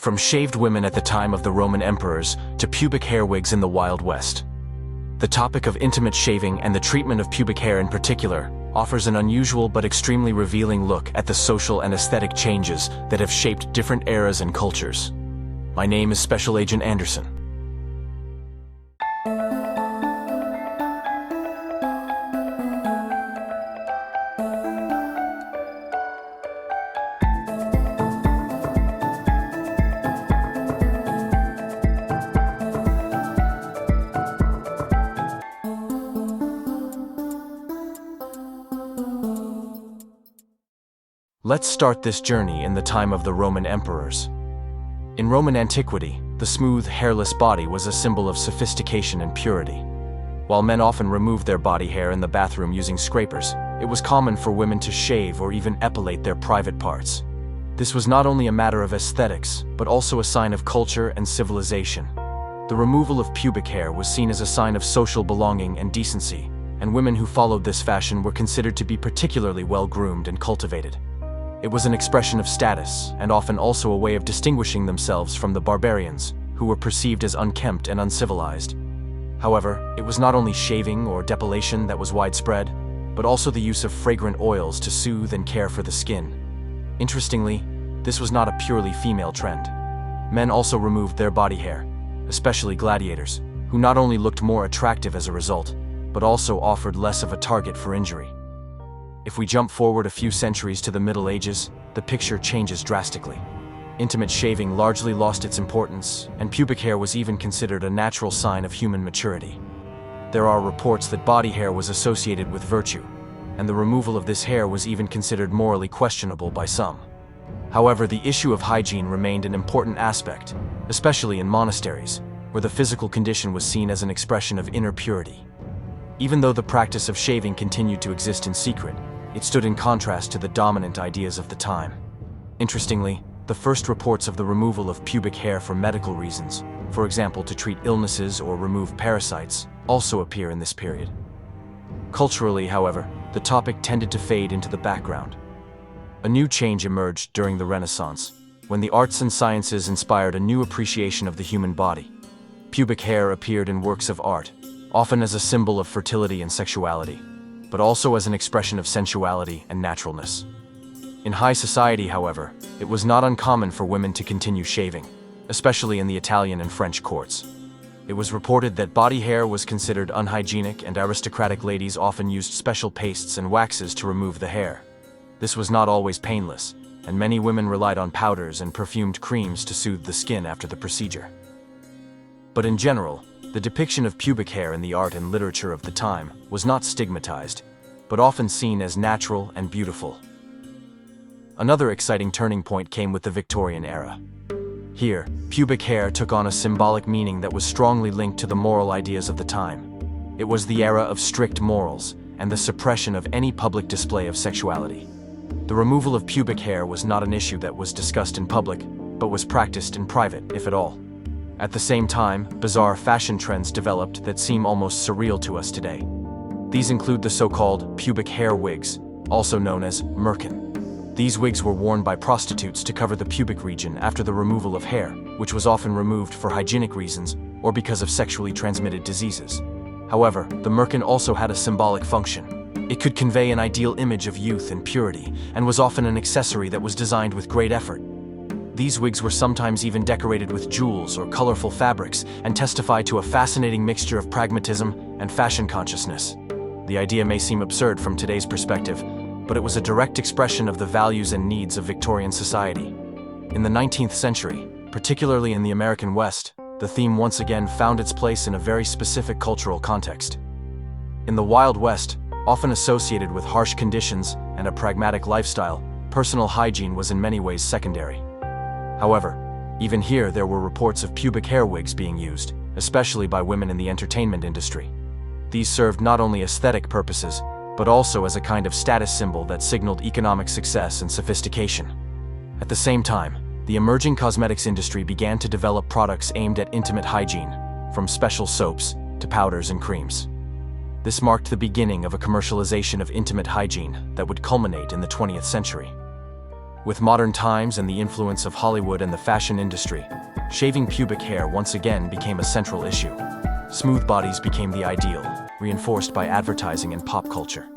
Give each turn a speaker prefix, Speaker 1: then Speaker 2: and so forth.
Speaker 1: From shaved women at the time of the Roman emperors to pubic hair wigs in the Wild West. The topic of intimate shaving and the treatment of pubic hair in particular offers an unusual but extremely revealing look at the social and aesthetic changes that have shaped different eras and cultures. My name is Special Agent Anderson. Let's start this journey in the time of the Roman emperors. In Roman antiquity, the smooth, hairless body was a symbol of sophistication and purity. While men often removed their body hair in the bathroom using scrapers, it was common for women to shave or even epilate their private parts. This was not only a matter of aesthetics, but also a sign of culture and civilization. The removal of pubic hair was seen as a sign of social belonging and decency, and women who followed this fashion were considered to be particularly well-groomed and cultivated. It was an expression of status, and often also a way of distinguishing themselves from the barbarians, who were perceived as unkempt and uncivilized. However, it was not only shaving or depilation that was widespread, but also the use of fragrant oils to soothe and care for the skin. Interestingly, this was not a purely female trend. Men also removed their body hair, especially gladiators, who not only looked more attractive as a result, but also offered less of a target for injury. If we jump forward a few centuries to the Middle Ages, the picture changes drastically. Intimate shaving largely lost its importance, and pubic hair was even considered a natural sign of human maturity. There are reports that body hair was associated with virtue, and the removal of this hair was even considered morally questionable by some. However, the issue of hygiene remained an important aspect, especially in monasteries, where the physical condition was seen as an expression of inner purity. Even though the practice of shaving continued to exist in secret, it stood in contrast to the dominant ideas of the time. Interestingly, the first reports of the removal of pubic hair for medical reasons, for example to treat illnesses or remove parasites, also appear in this period. Culturally, however, the topic tended to fade into the background. A new change emerged during the Renaissance, when the arts and sciences inspired a new appreciation of the human body. Pubic hair appeared in works of art, often as a symbol of fertility and sexuality, but also as an expression of sensuality and naturalness. In high society, however, it was not uncommon for women to continue shaving, especially in the Italian and French courts. It was reported that body hair was considered unhygienic, and aristocratic ladies often used special pastes and waxes to remove the hair. This was not always painless, and many women relied on powders and perfumed creams to soothe the skin after the procedure. But in general, the depiction of pubic hair in the art and literature of the time was not stigmatized, but often seen as natural and beautiful. Another exciting turning point came with the Victorian era. Here, pubic hair took on a symbolic meaning that was strongly linked to the moral ideas of the time. It was the era of strict morals and the suppression of any public display of sexuality. The removal of pubic hair was not an issue that was discussed in public, but was practiced in private, if at all. At the same time, bizarre fashion trends developed that seem almost surreal to us today. These include the so-called pubic hair wigs, also known as merkin. These wigs were worn by prostitutes to cover the pubic region after the removal of hair, which was often removed for hygienic reasons or because of sexually transmitted diseases. However, the merkin also had a symbolic function. It could convey an ideal image of youth and purity, and was often an accessory that was designed with great effort. These wigs were sometimes even decorated with jewels or colorful fabrics and testified to a fascinating mixture of pragmatism and fashion consciousness. The idea may seem absurd from today's perspective, but it was a direct expression of the values and needs of Victorian society. In the 19th century, particularly in the American West, the theme once again found its place in a very specific cultural context. In the Wild West, often associated with harsh conditions and a pragmatic lifestyle, personal hygiene was in many ways secondary. However, even here there were reports of pubic hair wigs being used, especially by women in the entertainment industry. These served not only aesthetic purposes, but also as a kind of status symbol that signaled economic success and sophistication. At the same time, the emerging cosmetics industry began to develop products aimed at intimate hygiene, from special soaps to powders and creams. This marked the beginning of a commercialization of intimate hygiene that would culminate in the 20th century. With modern times and the influence of Hollywood and the fashion industry, shaving pubic hair once again became a central issue. Smooth bodies became the ideal, reinforced by advertising and pop culture.